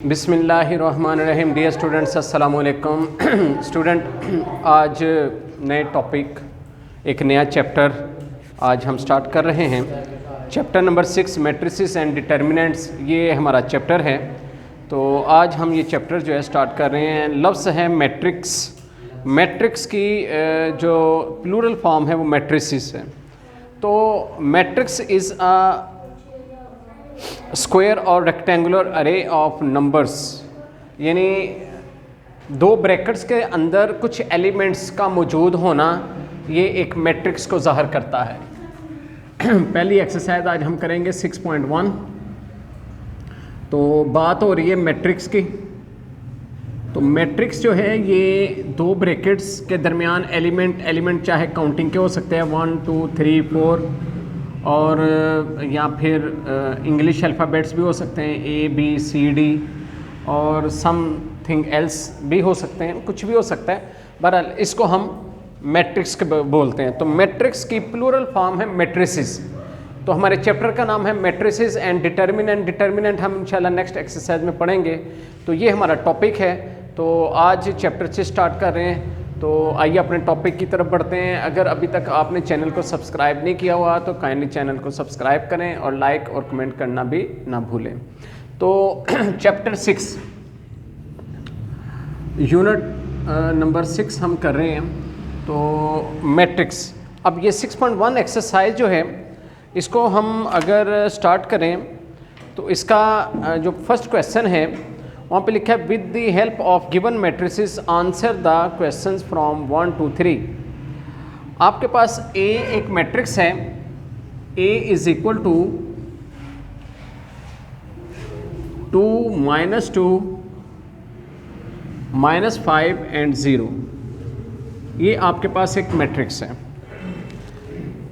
बिस्मिल्लाहिर्रहमानिर्रहीम। Dear students, अस्सलाम वालेकुम। स्टूडेंट, आज नए टॉपिक, एक नया चैप्टर आज हम स्टार्ट कर रहे हैं। Chapter number 6 matrices and determinants, ये हमारा चैप्टर है। तो आज हम ये चैप्टर जो है स्टार्ट कर रहे हैं। लफ्ज़ है मैट्रिक्स। मैट्रिक्स की जो प्लूरल फॉर्म है वो मैट्रिसेस है। तो मैट्रिक्स इज़ अ स्क्वायर और रेक्टेंगुलर अरे ऑफ नंबर्स, यानी दो ब्रैकेट्स के अंदर कुछ एलिमेंट्स का मौजूद होना, ये एक मैट्रिक्स को ज़ाहिर करता है। पहली एक्सरसाइज आज हम करेंगे 6.1। तो बात हो रही है मैट्रिक्स की। तो मैट्रिक्स जो है ये दो ब्रैकेट्स के दरमियान एलिमेंट चाहे काउंटिंग के हो सकते हैं 1 2 3 4, और या फिर इंग्लिश अल्फ़ाबेट्स भी हो सकते हैं ABCD, और समथिंग एल्स भी हो सकते हैं, कुछ भी हो सकता है। बहरहाल इसको हम मैट्रिक्स के बोलते हैं। तो मैट्रिक्स की प्लूरल फॉर्म है मैट्रिसेस। तो हमारे चैप्टर का नाम है मैट्रिसेस एंड डिटर्मिनेंट। डिटर्मिनेंट हम इंशाल्लाह नेक्स्ट एक्सरसाइज में पढ़ेंगे। तो ये हमारा टॉपिक है। तो आज चैप्टर से स्टार्ट कर रहे हैं। तो आइए अपने टॉपिक की तरफ बढ़ते हैं। अगर अभी तक आपने चैनल को सब्सक्राइब नहीं किया हुआ तो काइंडली चैनल को सब्सक्राइब करें और लाइक और कमेंट करना भी ना भूलें। तो चैप्टर 6 यूनिट नंबर 6 हम कर रहे हैं। तो मैट्रिक्स, अब ये 6.1 एक्सरसाइज जो है, इसको हम अगर स्टार्ट करें तो इसका जो फर्स्ट क्वेश्चन है वहाँ पे लिखा है with the help of given matrices answer the questions from 1 to 3। आपके पास A एक मैट्रिक्स है। A is equal to 2 -2 -5 and 0। ये आपके पास एक मैट्रिक्स है।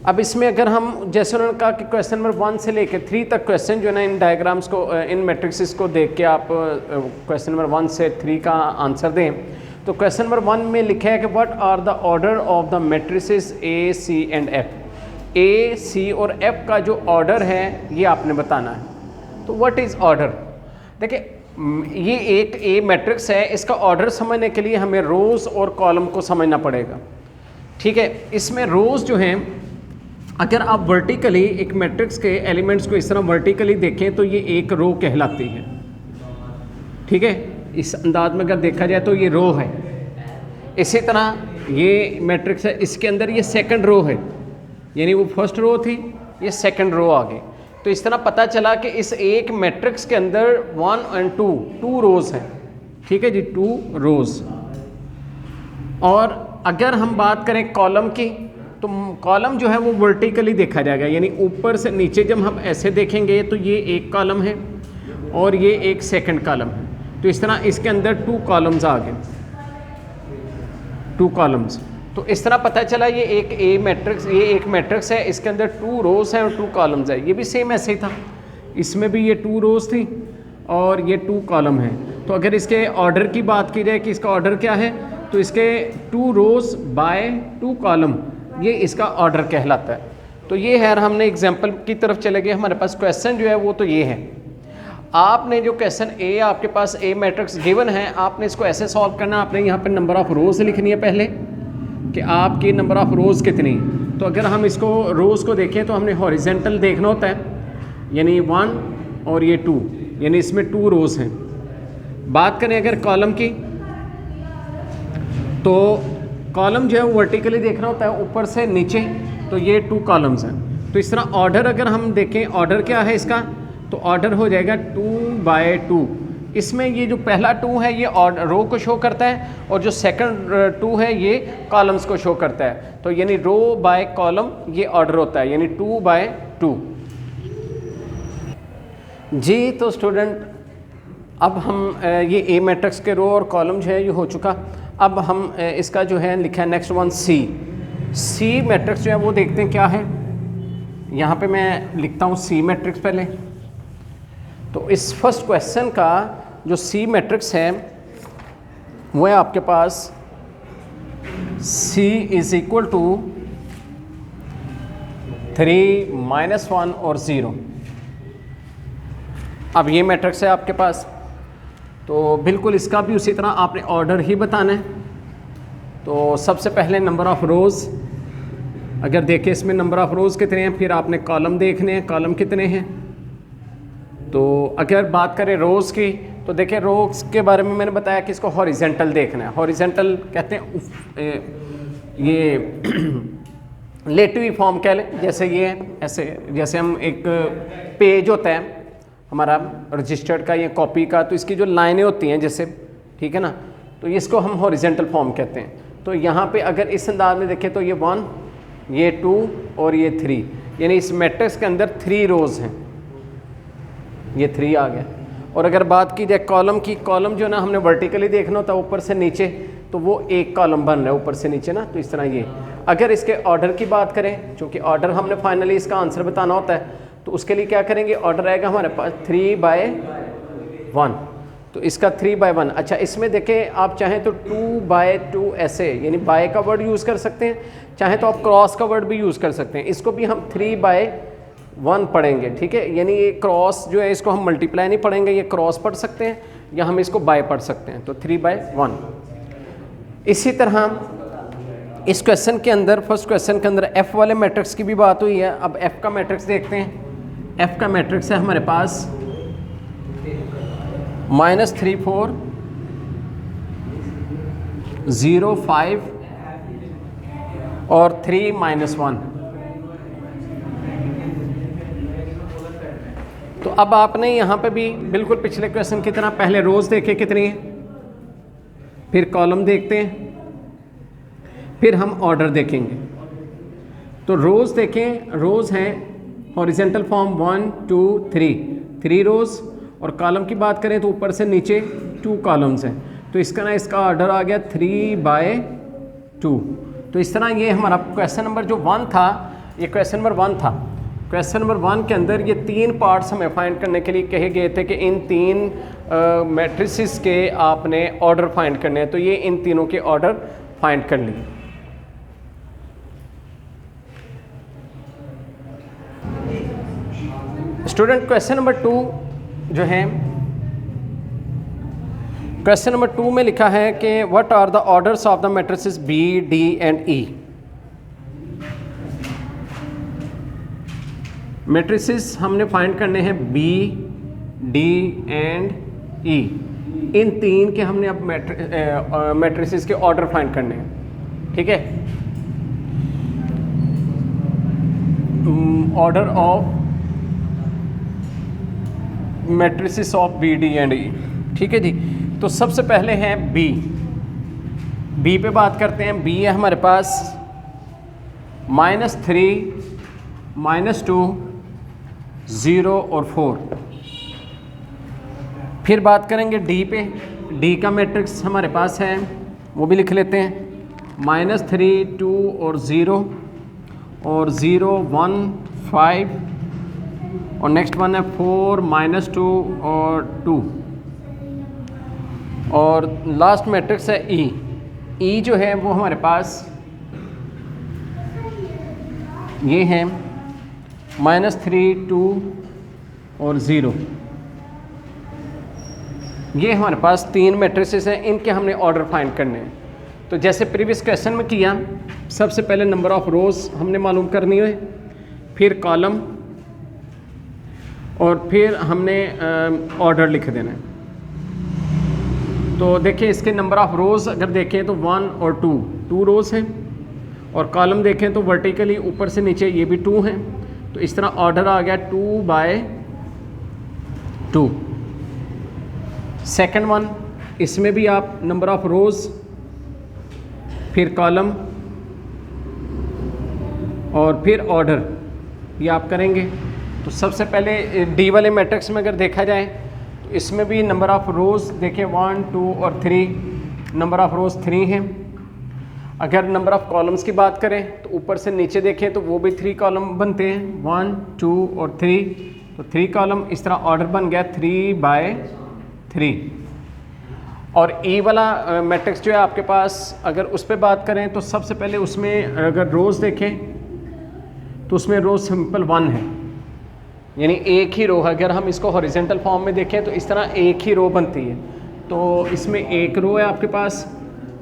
अब इसमें अगर हम, जैसे उन्होंने कहा कि क्वेश्चन नंबर 1 से लेकर 3 तक क्वेश्चन जो है ना, इन डायग्राम्स को, इन मैट्रिक्स को देख के आप क्वेश्चन नंबर 1 से 3 का आंसर दें। तो क्वेश्चन नंबर 1 में लिखा है कि what are the order of the matrices A, C and F। A, C और F का जो ऑर्डर है ये आपने बताना है। तो व्हाट इज़ ऑर्डर? देखिए, ये एक A मैट्रिक्स है। इसका ऑर्डर समझने के लिए हमें रोज़ और कॉलम को समझना पड़ेगा। ठीक है, इसमें रोज़ जो हैं, अगर आप वर्टिकली एक मैट्रिक्स के एलिमेंट्स को इस तरह वर्टिकली देखें तो ये एक रो कहलाती है। ठीक है, इस अंदाज में अगर देखा जाए तो ये रो है। इसी तरह ये मैट्रिक्स है, इसके अंदर ये सेकंड रो है, यानी वो फर्स्ट रो थी, ये सेकंड रो आ गई। तो इस तरह पता चला कि इस एक मैट्रिक्स के अंदर 1 और 2 रोज़ हैं। ठीक है जी, 2 रोज़। और अगर हम बात करें कॉलम की, तो कॉलम जो है वो वर्टिकली देखा जाएगा, यानी ऊपर से नीचे जब हम ऐसे देखेंगे तो ये एक कॉलम है और ये एक सेकंड कॉलम है। तो इस तरह इसके अंदर 2 कॉलम्स आ गए, 2 कॉलम्स। तो इस तरह पता चला ये एक ए मैट्रिक्स, ये एक मैट्रिक्स है, इसके अंदर 2 रोज़ हैं और 2 कॉलम्स है। ये भी सेम ऐसे ही था, इसमें भी ये 2 रोज़ थी और ये 2 कॉलम है। तो अगर इसके ऑर्डर की बात की जाए कि इसका ऑर्डर क्या है, तो इसके 2 रोज़ बाय 2 कॉलम, ये इसका ऑर्डर कहलाता है। तो ये है, हमने एग्जांपल की तरफ चले गए। हमारे पास क्वेश्चन जो है वो तो ये है। आपने जो क्वेश्चन ए, आपके पास ए मैट्रिक्स गिवन है, आपने इसको ऐसे सॉल्व करना। आपने यहाँ पे नंबर ऑफ रोज़ लिखनी है पहले कि आपकी नंबर ऑफ रोज़ कितनी। तो अगर हम इसको रोज़ को देखें तो हमने हॉरिजेंटल देखना होता है, यानी 1 और ये 2, यानी इसमें 2 रोज़ हैं। बात करें अगर कॉलम की, तो कॉलम जो है वो वर्टिकली देखना होता है ऊपर से नीचे। तो ये 2 कॉलम्स हैं। तो इस तरह ऑर्डर अगर हम देखें, ऑर्डर क्या है इसका, तो ऑर्डर हो जाएगा 2 बाय 2। इसमें ये जो पहला 2 है ये ऑर्डर रो को शो करता है, और जो सेकंड 2 है ये कॉलम्स को शो करता है। तो यानी रो बाय कॉलम ये ऑर्डर होता है, यानी 2 बाय 2 जी। तो स्टूडेंट, अब हम ये ए मैट्रिक्स के रो और कॉलम जो है ये हो चुका। अब हम इसका जो है लिखा है नेक्स्ट वन सी मैट्रिक्स जो है वो देखते हैं क्या है। यहाँ पे मैं लिखता हूँ सी मैट्रिक्स पहले। तो इस फर्स्ट क्वेश्चन का जो सी मैट्रिक्स है वो है आपके पास C इज इक्वल टू 3 -1 और 0। अब ये मैट्रिक्स है आपके पास। तो बिल्कुल इसका भी उसी तरह आपने ऑर्डर ही बताना है। तो सबसे पहले नंबर ऑफ़ रोज़, अगर देखें इसमें नंबर ऑफ़ रोज़ कितने हैं, फिर आपने कॉलम देखने हैं कॉलम कितने हैं। तो अगर बात करें रोज़ की, तो देखिए रोज़ के बारे में मैंने बताया कि इसको हॉरिजेंटल देखना है। हॉरिजेंटल कहते हैं ये लेटिव फॉर्म कह लें, जैसे ये ऐसे, जैसे हम एक पेज होता है हमारा रजिस्टर्ड का या कॉपी का, तो इसकी जो लाइनें होती हैं जैसे, ठीक है ना, तो इसको हम हॉरिजेंटल फॉर्म कहते हैं। तो यहाँ पे अगर इस अंदाज में देखें तो ये 1, ये 2 और ये 3, यानी इस मैट्रिक्स के अंदर 3 रोज़ हैं, ये 3 आ गया। और अगर बात की जाए कॉलम की, कॉलम जो ना हमने वर्टिकली देखना होता है ऊपर से नीचे, तो वो एक कॉलम बन रहा है ऊपर से नीचे ना, तो इस तरह ये। अगर इसके ऑर्डर की बात करें, चूँकि ऑर्डर हमने फाइनली इसका आंसर बताना होता है, तो उसके लिए क्या करेंगे, ऑर्डर आएगा हमारे पास 3/1, तो इसका 3/1। अच्छा, इसमें देखें आप चाहें तो 2/2 ऐसे, यानी बाय का वर्ड यूज़ कर सकते हैं, चाहे तो आप क्रॉस का वर्ड भी यूज़ कर सकते हैं। इसको भी हम 3/1 पढ़ेंगे, ठीक है, यानी ये क्रॉस जो है इसको हम मल्टीप्लाई नहीं पढ़ेंगे, ये क्रॉस पढ़ सकते हैं या हम इसको बाय पढ़ सकते हैं, तो 3/1। इसी तरह इस क्वेश्चन के अंदर, फर्स्ट क्वेश्चन के अंदर एफ वाले मैट्रिक्स की भी बात हुई है। अब एफ का मैट्रिक्स देखते हैं। एफ का मैट्रिक्स है हमारे पास -3 4 0 5 और 3 -1। तो अब आपने यहाँ पे भी बिल्कुल पिछले क्वेश्चन की तरह पहले रोज़ देखे कितनी है, फिर कॉलम देखते हैं, फिर हम ऑर्डर देखेंगे। तो रोज़ देखें, रोज़ हैं हॉरिजेंटल फॉर्म 1 2 3 रोज़, और कॉलम की बात करें तो ऊपर से नीचे 2 कॉलम्स हैं, तो इसका ऑर्डर आ गया 3/2। तो इस तरह ये हमारा क्वेश्चन नंबर जो 1 था, ये क्वेश्चन नंबर 1 था। क्वेश्चन नंबर 1 के अंदर ये 3 पार्ट्स हमें फाइंड करने के लिए कहे गए थे कि इन 3 मैट्रिसेस के आपने ऑर्डर फाइंड करने हैं, तो ये इन तीनों के ऑर्डर फाइंड कर लिए। स्टूडेंट क्वेश्चन नंबर 2 जो है, क्वेश्चन नंबर 2 में लिखा है कि what are the orders of the matrices B D and E. Matrices हमने फाइंड करने हैं बी डी एंड ई, इन 3 के हमने अब मैट्रिसेस के ऑर्डर फाइंड करने हैं, ठीक है। Order of matrices of B D and E, ठीक है जी। तो सबसे पहले हैं बी। बी पे बात करते हैं। बी है हमारे पास -3 -2 0 और 4। फिर बात करेंगे डी पे। डी का मैट्रिक्स हमारे पास है, वो भी लिख लेते हैं, -3 2 और 0 और 0 1 5 और नेक्स्ट वन है 4 -2 और 2, और लास्ट मैट्रिक्स है ई। ई जो है वो हमारे पास ये है -3 2 और 0। ये हमारे पास 3 मैट्रिसेस हैं, इनके हमने ऑर्डर फाइंड करने हैं। तो जैसे प्रीवियस क्वेश्चन में किया, सबसे पहले नंबर ऑफ रोज़ हमने मालूम करनी है, फिर कॉलम, और फिर हमने ऑर्डर लिख देना है। तो देखिए इसके नंबर ऑफ़ रोज़ अगर देखें तो 1 और 2 रोज़ हैं, और कॉलम देखें तो वर्टिकली ऊपर से नीचे ये भी 2 हैं, तो इस तरह ऑर्डर आ गया 2/2। सेकंड वन, इसमें भी आप नंबर ऑफ़ रोज़, फिर कॉलम और फिर ऑर्डर, ये आप करेंगे। तो सबसे पहले डी वाले मैट्रिक्स में अगर देखा जाए तो इसमें भी नंबर ऑफ़ रोज़ देखें 1 2 और 3, नंबर ऑफ़ रोज़ 3 हैं। अगर नंबर ऑफ़ कॉलम्स की बात करें तो ऊपर से नीचे देखें तो वो भी 3 कॉलम बनते हैं, 1 2 और 3, तो 3 कॉलम। इस तरह ऑर्डर बन गया 3/3। और ई वाला मैट्रिक्स जो है आपके पास, अगर उस पर बात करें तो सबसे पहले उसमें अगर रोज़ देखें तो उसमें रोज़ सिंपल 1 है, यानी एक ही रो है। अगर हम इसको हॉरिजेंटल फॉर्म में देखें तो इस तरह एक ही रो बनती है, तो इसमें एक रो है आपके पास।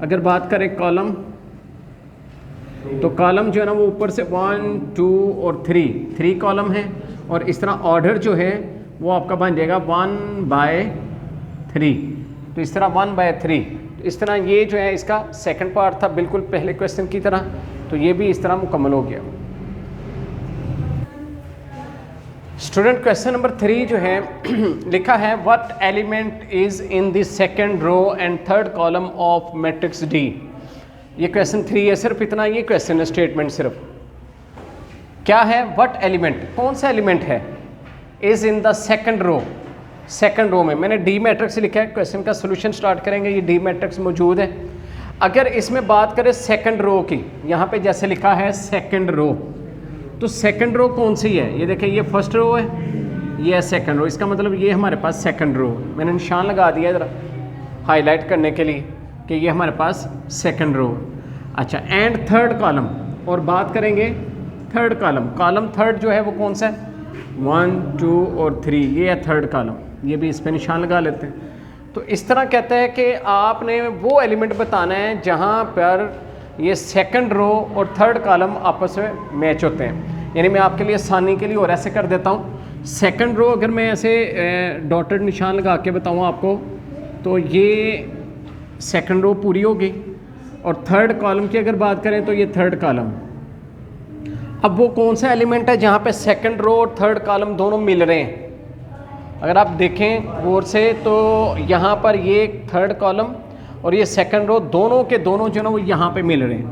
अगर बात करें कॉलम, तो कॉलम जो है ना वो ऊपर से 1 2 और 3 कॉलम है, और इस तरह ऑर्डर जो है वो आपका बन जाएगा 1/3। तो इस तरह 1/3, तो इस तरह ये जो है इसका सेकंड पार्ट था बिल्कुल पहले क्वेश्चन की तरह। तो ये भी इस तरह मुकम्मल हो गया। स्टूडेंट क्वेश्चन नंबर 3 जो है लिखा है what element is in the second row and third column of matrix D. ये क्वेश्चन 3 है, सिर्फ इतना ये क्वेश्चन है, स्टेटमेंट सिर्फ क्या है, व्हाट एलिमेंट, कौन सा एलिमेंट है, is in the second row, second row में मैंने डी मैट्रिक्स लिखा है। क्वेश्चन का सोल्यूशन स्टार्ट करेंगे, ये डी मैट्रिक्स मौजूद है। अगर इसमें बात करें सेकंड रो की, यहाँ पे जैसे लिखा है सेकंड रो, तो सेकंड रो कौन सी है, ये देखें ये फर्स्ट रो है, ये है सेकंड रो, इसका मतलब ये हमारे पास सेकंड रो, मैंने निशान लगा दिया ज़रा हाईलाइट करने के लिए कि ये हमारे पास सेकंड रो। अच्छा, एंड थर्ड कॉलम, और बात करेंगे थर्ड कॉलम, कॉलम थर्ड जो है वो कौन सा है, 1 2 और 3, ये है थर्ड कॉलम, ये भी इस पर निशान लगा लेते हैं। तो इस तरह कहता है कि आपने वो एलिमेंट बताना है जहाँ पर ये सेकंड रो और थर्ड कॉलम आपस में मैच होते हैं। यानी मैं आपके लिए आसानी के लिए और ऐसे कर देता हूँ, सेकंड रो अगर मैं ऐसे डॉटेड निशान लगा के बताऊँ आपको, तो ये सेकंड रो पूरी होगी, और थर्ड कॉलम की अगर बात करें तो ये थर्ड कॉलम। अब वो कौन सा एलिमेंट है जहाँ पे सेकंड रो और थर्ड कॉलम दोनों मिल रहे हैं, अगर आप देखें गौर से तो यहाँ पर ये थर्ड कॉलम और ये सेकंड रो दोनों के दोनों जो है ना वो यहाँ पे मिल रहे हैं।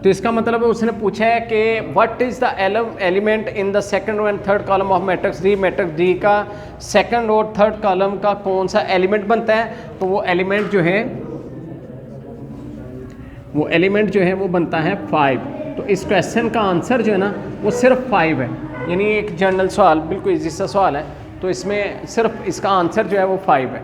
तो इसका मतलब है उसने पूछा है कि what is the element in the second row and third column of matrix D, matrix D का सेकंड रो और थर्ड कॉलम का कौन सा एलिमेंट बनता है। तो वो एलिमेंट जो है वो बनता है 5। तो इस क्वेश्चन का आंसर जो है ना वो सिर्फ 5 है, यानी एक जनरल सवाल, बिल्कुल इजी सा सवाल है, तो इसमें सिर्फ इसका आंसर जो है वो 5 है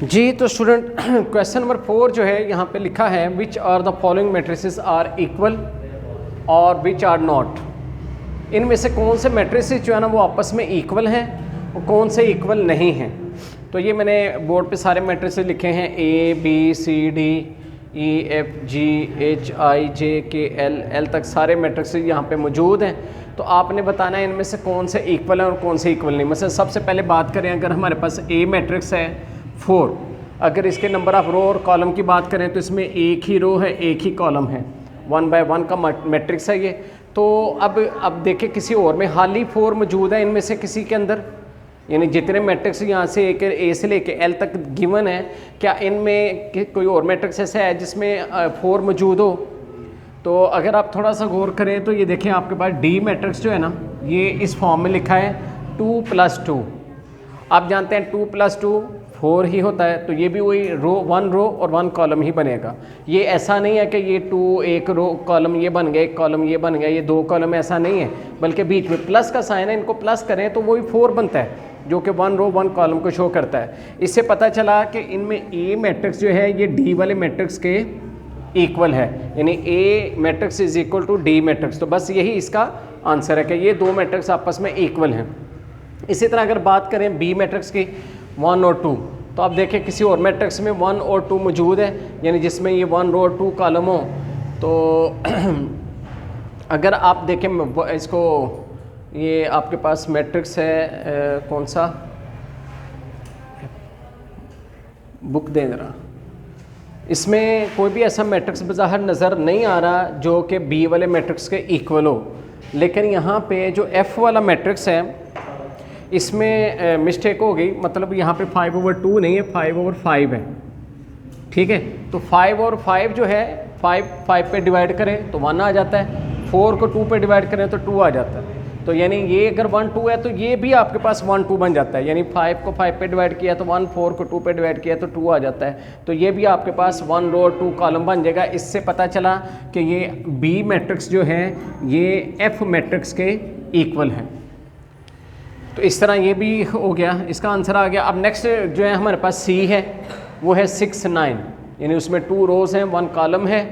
जी। तो स्टूडेंट क्वेश्चन नंबर 4 जो है यहाँ पे लिखा है which are the following matrices are equal और विच आर नॉट। इनमें से कौन से मैट्रिसेस जो है ना वो आपस में इक्वल हैं और कौन से इक्वल नहीं हैं। तो ये मैंने बोर्ड पे सारे मैट्रिसेस लिखे हैं, A B C D E F G H I J K L तक सारे मैट्रिसेस यहाँ पे मौजूद हैं। तो आपने बताना है इनमें से कौन से इक्वल हैं और कौन से इक्वल नहीं। मतलब सबसे पहले बात करें, अगर हमारे पास A मैट्रिक्स है 4, अगर इसके नंबर ऑफ रो और कॉलम की बात करें तो इसमें एक ही रो है, एक ही कॉलम है, 1/1 का मैट्रिक्स है ये। तो अब देखें किसी और में हाल ही 4 मौजूद है इनमें से किसी के अंदर, यानी जितने मैट्रिक्स यहाँ से ए से लेके एल तक गिवन है, क्या इनमें कोई और मैट्रिक्स ऐसा है जिसमें 4 मौजूद हो। तो अगर आप थोड़ा सा गौर करें तो ये देखें आपके पास डी मैट्रिक्स जो है ना ये इस फॉर्म में लिखा है 2+2। आप जानते हैं 2+2 4 ही होता है, तो ये भी वही 1 रो और 1 कॉलम ही बनेगा। ये ऐसा नहीं है कि ये 2 एक रो कॉलम ये बन गया, एक कॉलम ये बन गया, ये 2 कॉलम, ऐसा नहीं है, बल्कि बीच में प्लस का साइन है, इनको प्लस करें तो वही 4 बनता है जो कि 1 रो 1 कॉलम को शो करता है। इससे पता चला कि इनमें ए मैट्रिक्स जो है ये डी वाले मैट्रिक्स के इक्वल है, यानी A matrix is equal to D matrix. तो बस यही इसका आंसर है कि ये 2 मैट्रिक्स आपस में इक्वल हैं। इसी तरह अगर बात करें बी मैट्रिक्स की 1 और 2, तो आप देखें किसी और मैट्रिक्स में 1 और 2 मौजूद है, यानी जिसमें ये 1 रो और 2 कॉलम हो। तो अगर आप देखें इसको, ये आपके पास मैट्रिक्स है कौन सा, बुक दें ज़रा, इसमें कोई भी ऐसा मैट्रिक्स बज़ाहिर नज़र नहीं आ रहा जो कि बी वाले मैट्रिक्स के इक्वल हो, लेकिन यहाँ पे जो एफ़ वाला मैट्रिक्स है इसमें मिस्टेक हो गई, मतलब यहाँ पे 5/2 नहीं है, 5/5 है, ठीक है। तो 5 और 5 जो है 5 पे डिवाइड करें तो 1 आ जाता है, 4 को 2 पे डिवाइड करें तो 2 आ जाता है। तो यानी ये अगर 1 2 है तो ये भी आपके पास 1 2 बन जाता है, यानी 5 को 5 पे डिवाइड किया तो 1, 4 को 2 पे डिवाइड किया तो 2 आ जाता है। तो ये भी आपके पास 1 रो और 2 कॉलम बन जाएगा। इससे पता चला कि ये बी मैट्रिक्स जो है ये एफ मैट्रिक्स के इक्वल है। तो इस तरह ये भी हो गया, इसका आंसर आ गया। अब नेक्स्ट जो है हमारे पास सी है, वो है 6 9, यानी उसमें 2 रोज़ हैं 1 कॉलम है,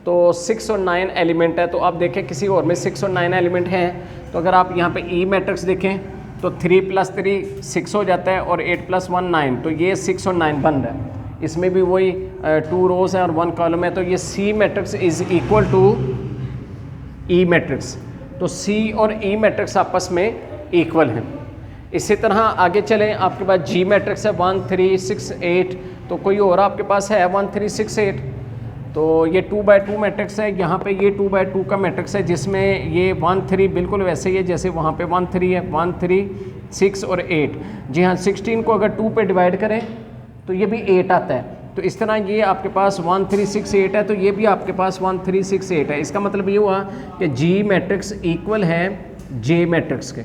तो 6 और 9 एलिमेंट है। तो आप देखें किसी और में 6 और 9 एलिमेंट हैं, तो अगर आप यहाँ पे ई मैट्रिक्स देखें तो 3 + 3 6 हो जाता है और 8 + 1 9, तो ये 6 और 9 बन रहा है। इसमें भी वही 2 रोज़ हैं और 1 कॉलम है, तो ये C matrix is equal to E matrix. तो सी और ई मैट्रिक्स आपस में इक्वल हैं। इसी तरह आगे चलें, आपके पास जी मैट्रिक्स है 1 3 6 8, तो कोई और आपके पास है 1 3 6 8, तो ये 2/2 मैट्रिक्स है। यहाँ पे ये 2/2 का मैट्रिक्स है जिसमें ये 1 3 बिल्कुल वैसे ही है जैसे वहाँ पे 1 3 है, 1 3 6 और 8। जी हाँ, 16 को अगर 2 पे डिवाइड करें तो ये भी 8 आता है। तो इस तरह ये आपके पास 1 3 6 8 है, तो ये भी आपके पास 1 3 6 8 है। इसका मतलब ये हुआ कि जी मैट्रिक्स इक्वल है जे मैट्रिक्स के,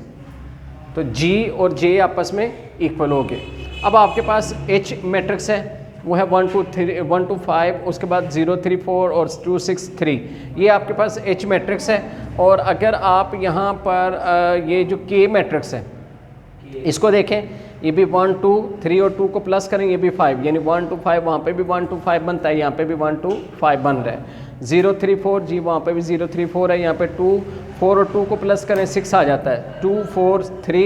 तो जी और जे आपस में इक्वल हो गए। अब आपके पास एच मैट्रिक्स है, वो है 1 2 5, उसके बाद 0 3 4 और 2 6 3, ये आपके पास एच मैट्रिक्स है। और अगर आप यहाँ पर ये जो के मैट्रिक्स है इसको देखें, ये भी 1 2 3 और 2 को प्लस करें, ये भी 5, यानी 1 2 5, वहाँ पे भी 1 2 5 बनता है, यहाँ पे भी 1 2 5 बन रहा है। 0 3 4 जी, वहाँ पे भी 0 3 4 है, यहाँ पे 2 4 और 2 को प्लस करें 6 आ जाता है, 2 4 3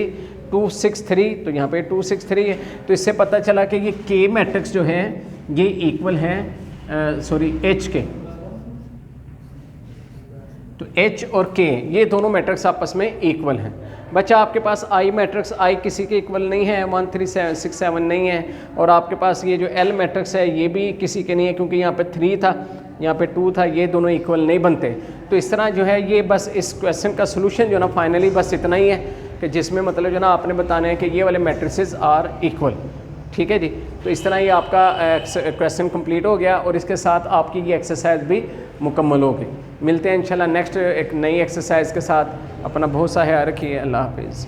2 6 3, तो यहाँ पे 2 6 3 है। तो इससे पता चला कि ये के मैट्रिक्स जो है ये इक्वल है एच के। तो एच और के ये दोनों मैट्रिक्स आपस में इक्वल हैं। बच्चा आपके पास आई मैट्रिक्स, आई किसी के इक्वल नहीं है, 1 3 6 7 नहीं है। और आपके पास ये जो एल मैट्रिक्स है ये भी किसी के नहीं है, क्योंकि यहाँ पे 3 था, यहाँ पे 2 था, ये दोनों इक्वल नहीं बनते। तो इस तरह जो है ये बस इस क्वेश्चन का सोल्यूशन जो ना फाइनली बस इतना ही है कि जिसमें मतलब जो ना आपने बताना है कि ये वाले मैट्रिसेस आर इक्वल। ठीक है जी, तो इस तरह ये आपका क्वेश्चन कंप्लीट हो गया और इसके साथ आपकी ये एक्सरसाइज भी मुकम्मल हो गई। मिलते हैं इंशाल्लाह नेक्स्ट एक नई एक्सरसाइज के साथ। अपना बहुत सा ख्याल रखिए। अल्लाह हाफिज़।